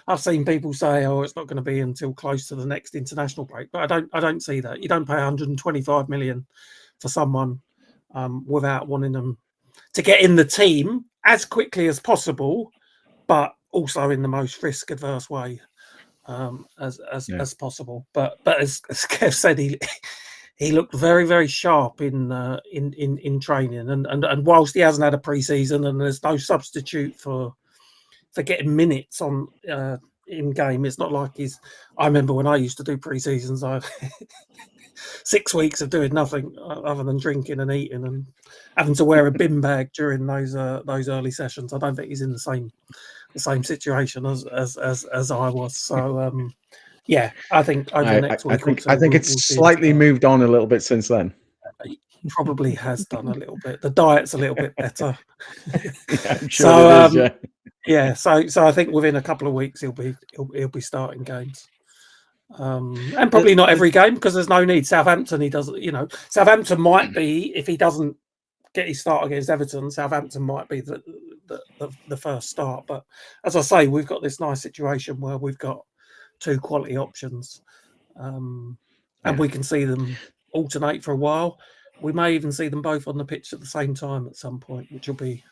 I've seen people say, "Oh, it's not going to be until close to the next international break," but I don't see that. You don't pay 125 million for someone without wanting them to get in the team as quickly as possible, but also in the most risk-averse way as possible. But as Kev said, he looked very, very sharp in training, and whilst he hasn't had a pre-season and there's no substitute for getting minutes on in game, it's not like he's. I remember when I used to do pre-seasons, I 6 weeks of doing nothing other than drinking and eating and having to wear a bin bag during those early sessions. I don't think he's in the same situation as I was. So I think over the next week or two, I think it's slightly moved on a little bit since then. Probably has done a little bit. The diet's a little bit better. I'm sure So I think within a couple of weeks he'll be starting games. And probably not every game because there's no need. Southampton, he doesn't. Southampton might be, if he doesn't get his start against Everton, Southampton might be the first start. But as I say, we've got this nice situation where we've got 2 quality options, and we can see them alternate for a while. We may even see them both on the pitch at the same time at some point, which will be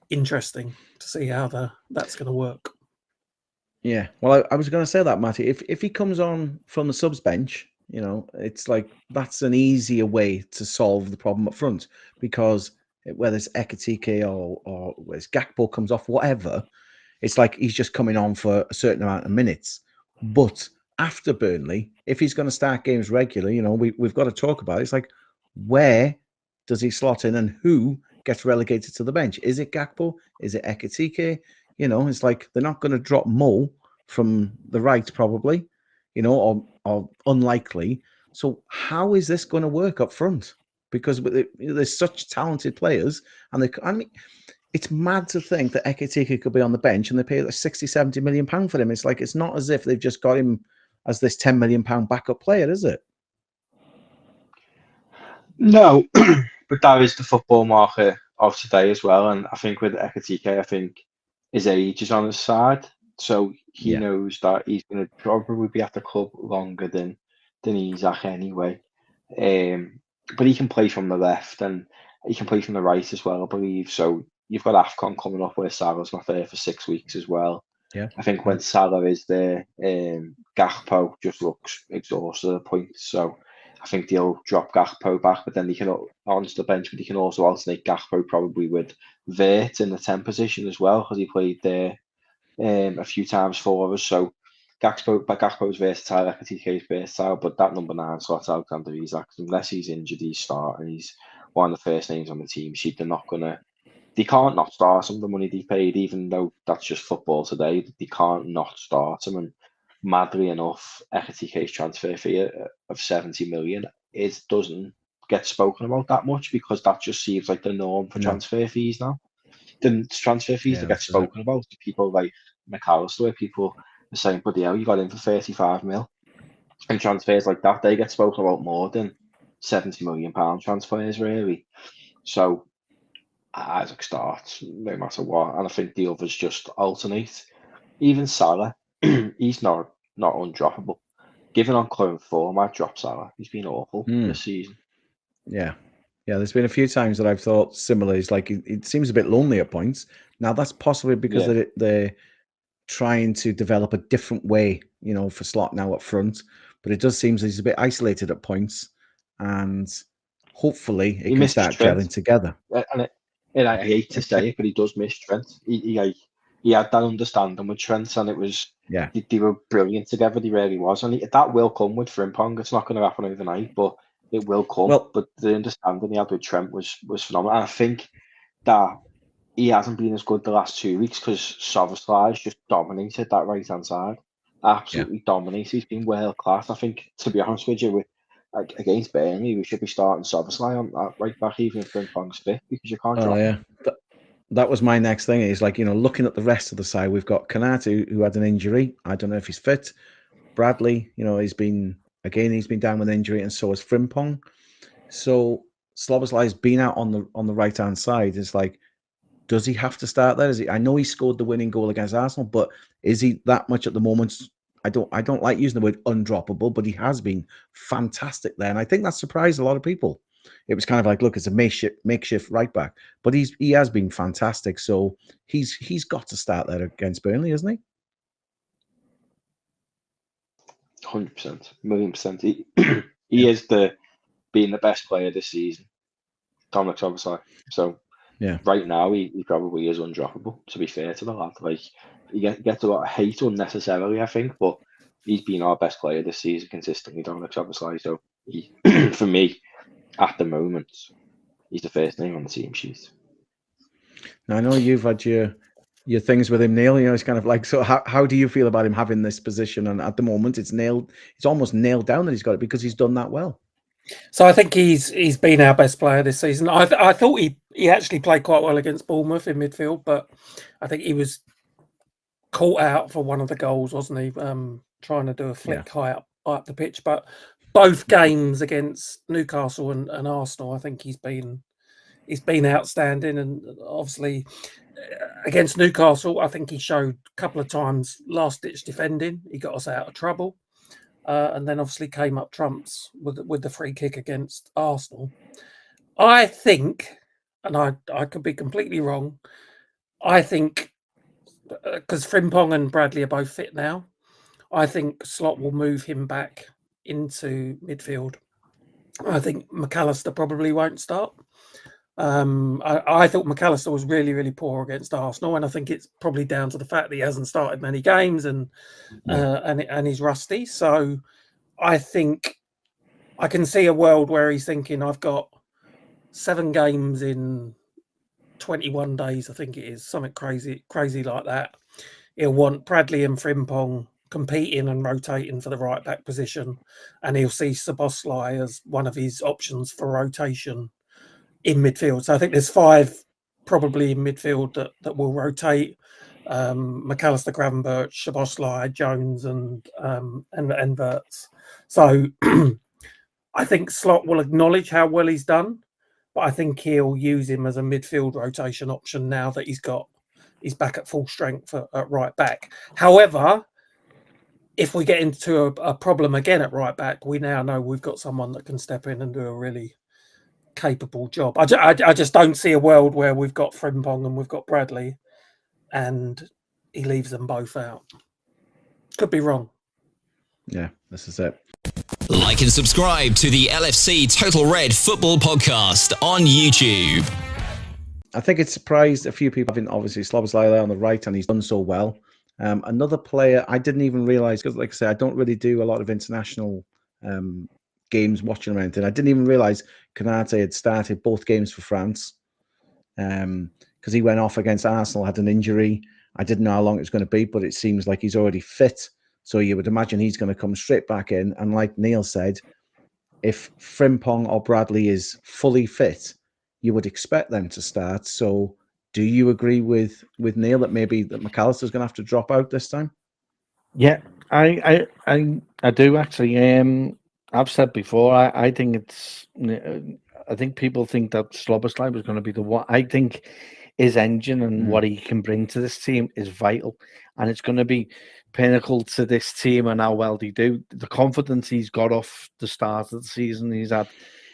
interesting to see how that's going to work. Yeah, well, I was going to say that, Matty. If he comes on from the subs bench, it's like that's an easier way to solve the problem up front, because whether it's Ekatike or whether it's Gakpo comes off, whatever, it's like he's just coming on for a certain amount of minutes. But after Burnley, if he's going to start games regularly, we've got to talk about it. It's like, where does he slot in and who gets relegated to the bench? Is it Gakpo? Is it Ekatike? It's like they're not going to drop Mo from the right, probably, or unlikely. So how is this going to work up front? Because there's such talented players, and it's mad to think that Ekatike could be on the bench and they pay like 60, 70 million pounds for him. It's like, it's not as if they've just got him as this £10 million backup player, is it? No, but that is the football market of today as well. And I think with Ekitike, I think his age is on his side. So he knows that he's going to probably be at the club longer than Isak anyway. But he can play from the left and he can play from the right as well, I believe. So you've got AFCON coming up where Salah's not there for 6 weeks as well. Yeah. I think when Salah is there, Gakpo just looks exhausted at a point. So I think they'll drop Gakpo back, but then they can onto the bench, but he can also alternate Gakpo probably with Vert in the 10 position as well, because he played there a few times for us. So Gakpo's versatile, Ekitike's versatile, but that number 9 slot Alexander Isak, unless he's injured, he's starting. He's one of the first names on the team sheet. They can't not start him. The money they paid, even though that's just football today, they can't not start him. And madly enough, Ekitike's transfer fee of 70 million doesn't get spoken about that much, because that just seems like the norm for transfer fees now. The transfer fees that get spoken about, people like McAllister, where people are saying, "Bloody hell, you got in for 35 mil." And transfers like that, they get spoken about more than £70 million transfers, really. So Isak starts no matter what, and I think the others just alternate. Even Salah, he's not undroppable. Given on current form, I'd drop Salah. He's been awful this season. Yeah. There's been a few times that I've thought similar. It's like it seems a bit lonely at points. Now that's possibly because they're trying to develop a different way, for Slot now up front. But it does seem he's a bit isolated at points, and hopefully it can start gelling together. And I hate to say it, but he does miss Trent. He had that understanding with Trent, and it was they were brilliant together. He really was, and that will come with Frimpong. It's not going to happen overnight, but it will come. But the understanding he had with Trent was phenomenal. And I think that he hasn't been as good the last 2 weeks because Szoboszlai has just dominated that right hand side. Absolutely dominated. He's been world class. I think, to be honest with you, against Burnley, we should be starting Szoboszlai on that right back, even if Frimpong's fit, because you can't drop him. That was my next thing. Is looking at the rest of the side, we've got Kanatu, who had an injury. I don't know if he's fit. Bradley, he's been down with injury, and so has Frimpong. So Szoboszlai's been out on the right hand side. It's like, does he have to start there? I know he scored the winning goal against Arsenal, but is he that much at the moment? I don't like using the word undroppable, but he has been fantastic there, and I think that surprised a lot of people. It was kind of like, look, it's a makeshift right back, but he has been fantastic. So he's got to start there against Burnley, isn't he? 100%, 1,000,000%. He is being the best player this season. Dominic Szoboszlai. So right now he probably is undroppable. To be fair to the lad, he gets a lot of hate unnecessarily, I think, but he's been our best player this season consistently, Dominic Szoboszlai. So for me, at the moment, he's the first name on the team sheet. Now, I know you've had your things with him, Neil. It's kind of like, so how do you feel about him having this position? And at the moment, it's almost nailed down that he's got it because he's done that well. So I think he's been our best player this season. I thought he actually played quite well against Bournemouth in midfield, but I think he was caught out for one of the goals, wasn't he? Trying to do a flick high up the pitch, but both games against Newcastle and Arsenal, I think he's been outstanding. And obviously against Newcastle, I think he showed a couple of times last-ditch defending. He got us out of trouble, and then obviously came up trumps with the free kick against Arsenal. I think, and I could be completely wrong, I think because Frimpong and Bradley are both fit now, I think Slot will move him back into midfield. I think McAllister probably won't start. I thought McAllister was really, really poor against Arsenal, and I think it's probably down to the fact that he hasn't started many games and he's rusty. So I think I can see a world where he's thinking, I've got 7 games in 21 days, I think it is, something crazy like that. He'll want Bradley and Frimpong competing and rotating for the right back position, and he'll see Szoboszlai as one of his options for rotation in midfield. So I think there's 5 probably in midfield that will rotate. McAllister, Gravenberch, Szoboszlai, Jones, and Verts. So I think Slot will acknowledge how well he's done, but I think he'll use him as a midfield rotation option now that he's back at full strength at right back. However, if we get into a problem again at right back, we now know we've got someone that can step in and do a really capable job. I just don't see a world where we've got Frimpong and we've got Bradley and he leaves them both out. Could be wrong. Yeah, this is it. Like and subscribe to the LFC Total Red Football Podcast on YouTube. I think it surprised a few people, having obviously Szoboszlai on the right, and he's done so well. Another player I didn't even realise, because like I say, I don't really do a lot of international games watching or anything. I didn't even realise Konate had started both games for France, because he went off against Arsenal, had an injury. I didn't know how long it was going to be, but it seems like he's already fit. So you would imagine he's going to come straight back in. And like Neil said, if Frimpong or Bradley is fully fit, you would expect them to start. So do you agree with Neil that maybe that McAllister's going to have to drop out this time? Yeah, I do actually. I've said before, I think I think people think that Szoboszlai was going to be the one. I think his engine and what he can bring to this team is vital, and it's going to be pinnacle to this team and how well they do. The confidence he's got off the start of the season he's had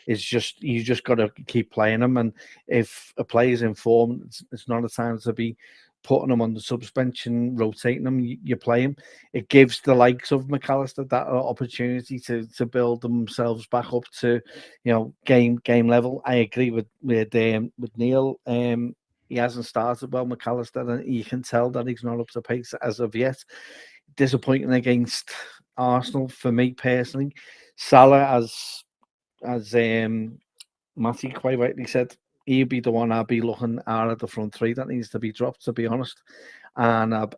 is just, you just got to keep playing him. And if a player's in form, it's not a time to be putting them on the suspension, rotating them. You play him. It gives the likes of McAllister that opportunity to build themselves back up to, game level. I agree with Neil. He hasn't started well, McAllister, and you can tell that he's not up to pace as of yet. Disappointing against Arsenal for me personally. Salah, as Matty quite rightly said, he'd be the one I'd be looking at the front three that needs to be dropped, to be honest. And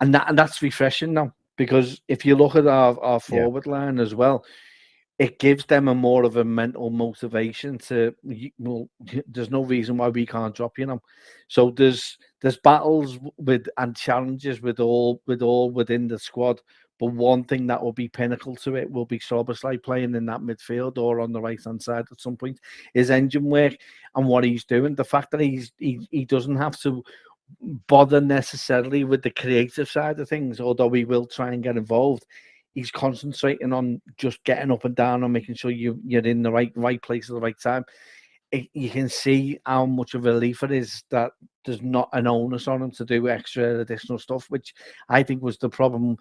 that's refreshing now, because if you look at our forward line as well, it gives them a more of a mental motivation to, well, there's no reason why we can't drop, So there's battles and challenges with all within the squad. But one thing that will be pinnacle to it will be Szoboszlai playing in that midfield or on the right-hand side at some point. His engine work and what he's doing, the fact that he doesn't have to bother necessarily with the creative side of things, although he will try and get involved. He's concentrating on just getting up and down and making sure you're in the right place at the right time. You can see how much of a relief it is that there's not an onus on him to do extra additional stuff, which I think was the problem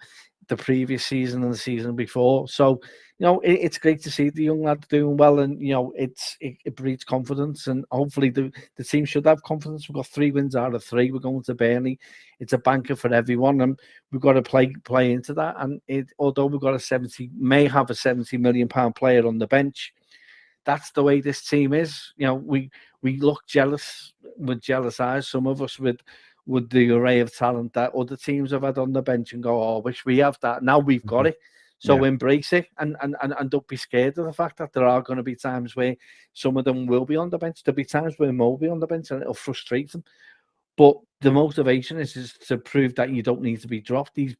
the previous season and the season before. So, it's great to see the young lad doing well, and it breeds confidence, and hopefully the team should have confidence. We've got 3 wins out of 3. We're going to Burnley. It's a banker for everyone, and we've got to play into that. And although we've got may have a £70 million player on the bench, that's the way this team is. We look jealous with jealous eyes, some of us, with the array of talent that other teams have had on the bench, and go, I wish we have that. Now we've got it. So embrace it, and don't be scared of the fact that there are going to be times where some of them will be on the bench. There'll be times where Mo will be on the bench and it'll frustrate them. But the motivation is to prove that you don't need to be dropped. He's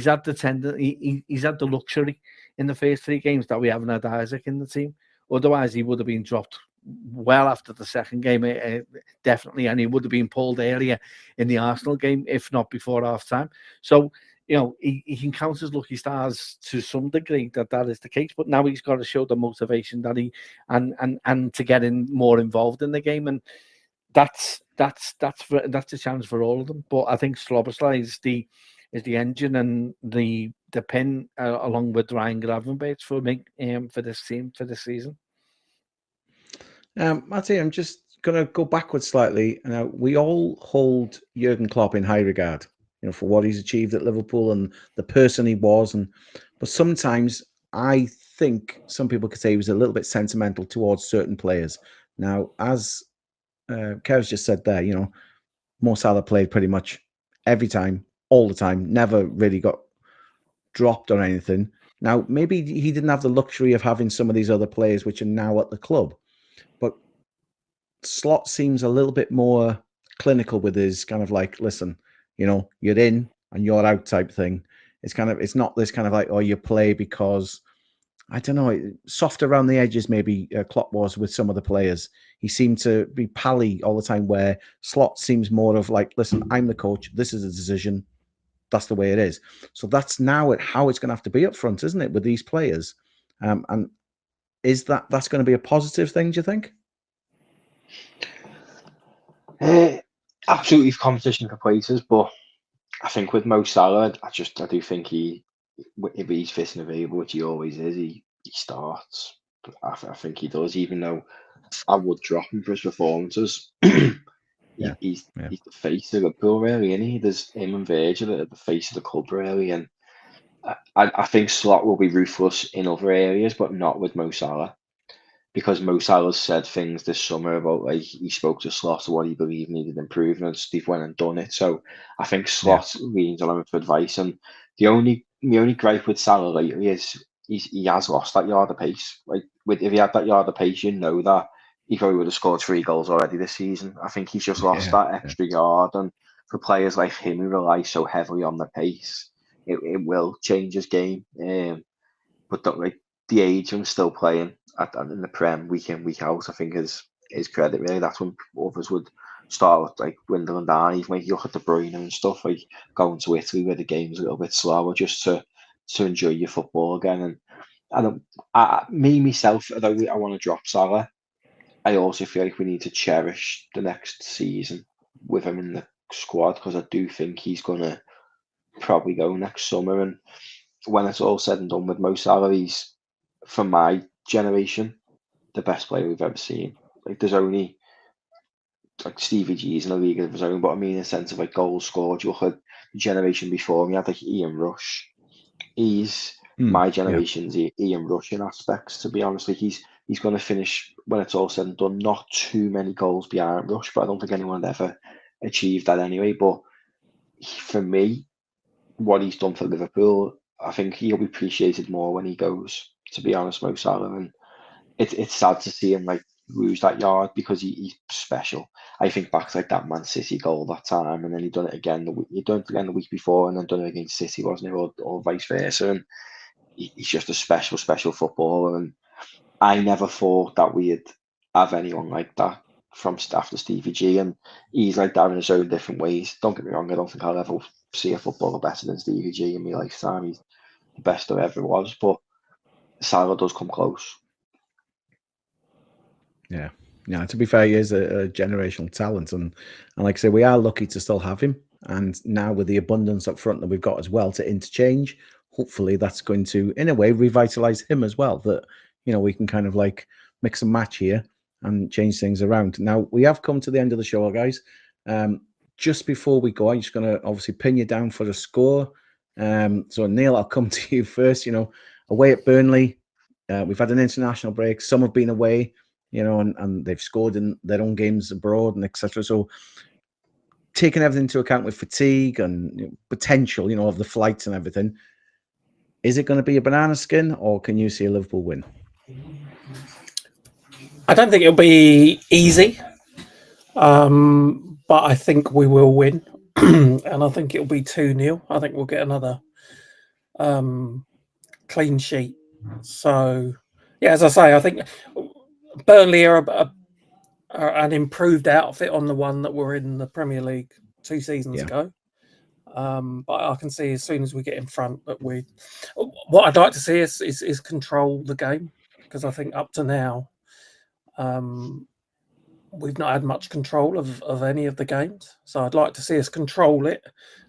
had he's had the luxury in the first 3 games that we haven't had Isak in the team. Otherwise, he would have been dropped well after the second game, definitely, and he would have been pulled earlier in the Arsenal game, if not before half-time. So, he can count his lucky stars to some degree that is the case, but now he's got to show the motivation that and to get more involved in the game, and that's a challenge for all of them. But I think Szoboszlai is the engine and the pin, along with Ryan Gravenberch for me, for this team for this season. Matty, I'm just going to go backwards slightly. We all hold Jurgen Klopp in high regard, for what he's achieved at Liverpool and the person he was. But sometimes I think some people could say he was a little bit sentimental towards certain players. Now, as Kev's just said there, Mo Salah played pretty much every time, all the time, never really got dropped or anything. Now, maybe he didn't have the luxury of having some of these other players which are now at the club. But Slot seems a little bit more clinical with his kind of like, listen, you're in and you're out type thing. It's not this kind of like, oh, you play because, I don't know, soft around the edges maybe Klopp was with some of the players. He seemed to be pally all the time, where Slot seems more of like, listen, I'm the coach. This is a decision. That's the way it is. So that's now how it's going to have to be up front, isn't it, with these players? And is that's going to be a positive thing, do you think? Absolutely competition for places, but I think with Mo Salah, I do think if he's fit and available, which he always is, he starts. I think he does, even though I would drop him for his performances. He's the face of Liverpool, really, isn't he? There's him and Virgil at the face of the club, really, and I think Slot will be ruthless in other areas, but not with Mo Salah. Because Mo Salah's said things this summer about, like, he spoke to Slot what he believed needed improvements. They've went and done it. So I think Slot leans on him for advice. And the only gripe with Salah lately is he has lost that yard of pace. Like, if he had that yard of pace, that he probably would have scored 3 goals already this season. I think he's just lost that extra yard. And for players like him who rely so heavily on the pace, it will change his game. But the age of still playing in the Prem week in, week out, I think is credit, really. That's when others would start like dwindling down. Even when you look at De Bruyne and stuff, like going to Italy where the game's a little bit slower, just to enjoy your football again. And myself, although I want to drop Salah, I also feel like we need to cherish the next season with him in the squad, because I do think he's gonna probably go next summer. And when it's all said and done with Mo Salah, he's, for my generation, the best player we've ever seen. Like, there's only like Stevie G's in a league of his own, but I mean in the sense of like goals scored. You look at the generation before him, you had like Ian Rush. He's my generation's Ian Rush in aspects, to be honest. Like, he's going to finish, when it's all said and done, not too many goals behind Rush, but I don't think anyone had ever achieved that anyway. But for me, what he's done for Liverpool, I think he'll be appreciated more when he goes, to be honest, Mo Salah. And it's sad to see him like lose that yard, because he's special. I think back to like that Man City goal that time, and then he done it again the week before, and then done it against City, wasn't it, or vice versa. And he's just a special footballer. And I never thought that we'd have anyone like that from after Stevie G, and he's like that in his own different ways. Don't get me wrong, I don't think I'll ever see a footballer better than Stevie G in my lifetime. He's the best there ever was, but Salah does come close. Yeah. To be fair, he is a generational talent, and like I say, we are lucky to still have him. And now with the abundance up front that we've got as well to interchange, hopefully that's going to, in a way, revitalize him as well. That we can kind of like mix and match here and change things around. Now we have come to the end of the show, guys. Just before we go, I'm just going to obviously pin you down for a score. So Neil, I'll come to you first. Away at Burnley, we've had an international break. Some have been away, and they've scored in their own games abroad and etc. So taking everything into account with fatigue and potential, of the flights and everything, is it going to be a banana skin, or can you see a Liverpool win? I don't think it'll be easy, but I think we will win, and I think it'll be 2-0. I think we'll get another clean sheet. So, yeah, as I say, I think Burnley are an improved outfit on the one that were in the Premier League 2 seasons ago. But I can see as soon as we get in front that what I'd like to see is control the game, because I think up to now we've not had much control of any of the games. So I'd like to see us control it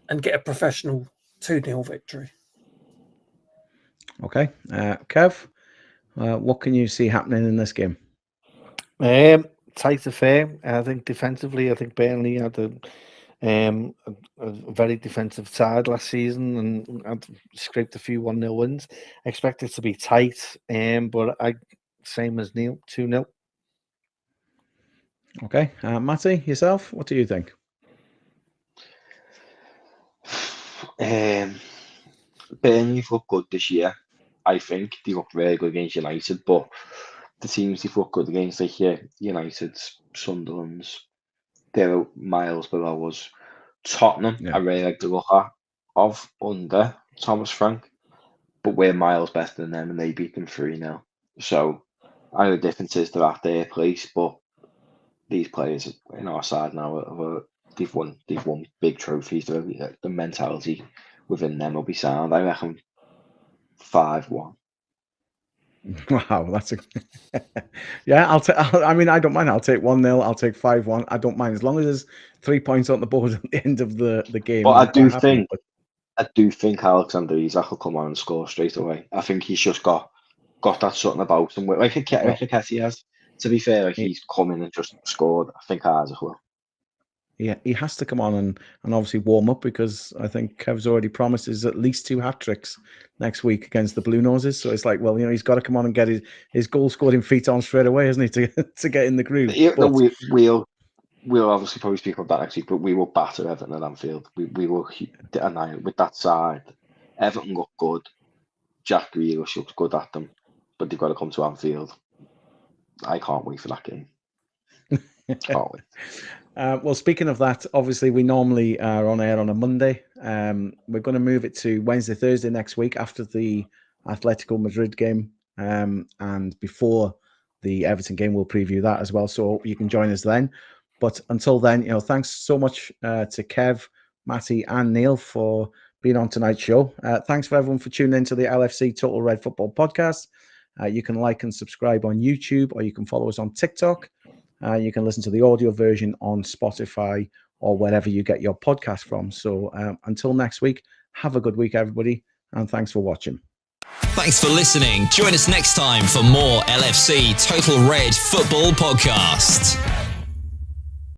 and get a professional 2-0 victory. Okay. Kev, what can you see happening in this game? Tight affair. I think defensively, Burnley had a very defensive side last season and had scraped a few 1-0 wins. I expect it to be tight, but same as Neil, 2-0. Okay. Matty, yourself, what do you think? Burnley look good this year. I think they look very good against United, but the teams they've looked good against, like United, Sunderland's, they're miles below us. Tottenham, I really like the look of under Thomas Frank, but we're miles better than them, and they beat them 3-0. So I know the differences they're at their place, but these players in our side now they've won big trophies. The mentality within them will be sound. I reckon 5-1. Wow, that's yeah. I don't mind. I'll take 1-0. I'll take 5-1. I don't mind as long as there's 3 points on the board at the end of the game. But I do think Alexander Isak will come on and score straight away. I think he's just got that something about him, like a Ketty has. To be fair, he's come in and just scored. I think ours as well. Yeah, he has to come on and obviously warm up, because I think Kev's already promised is at least 2 hat-tricks next week against the Blue Noses. So it's like, well, he's got to come on and get his goal scored in feet on straight away, hasn't he, to get in the groove. Yeah, we'll obviously probably speak about that next week, but we will batter Everton at Anfield. We will annihilate with that side. Everton look good. Jack Grealish looks good at them, but they've got to come to Anfield. I can't wait for that game. Can't wait. Well, speaking of that, obviously we normally are on air on a Monday. We're going to move it to Wednesday, Thursday next week after the Atletico Madrid game, and before the Everton game. We'll preview that as well, so you can join us then. But until then, thanks so much to Kev, Matty, and Neil for being on tonight's show. Thanks for everyone for tuning into the LFC Total Red Football Podcast. You can like and subscribe on YouTube, or you can follow us on TikTok. You can listen to the audio version on Spotify or wherever you get your podcast from. So until next week, have a good week, everybody, and thanks for watching. Thanks for listening. Join us next time for more LFC Total Red Football Podcast.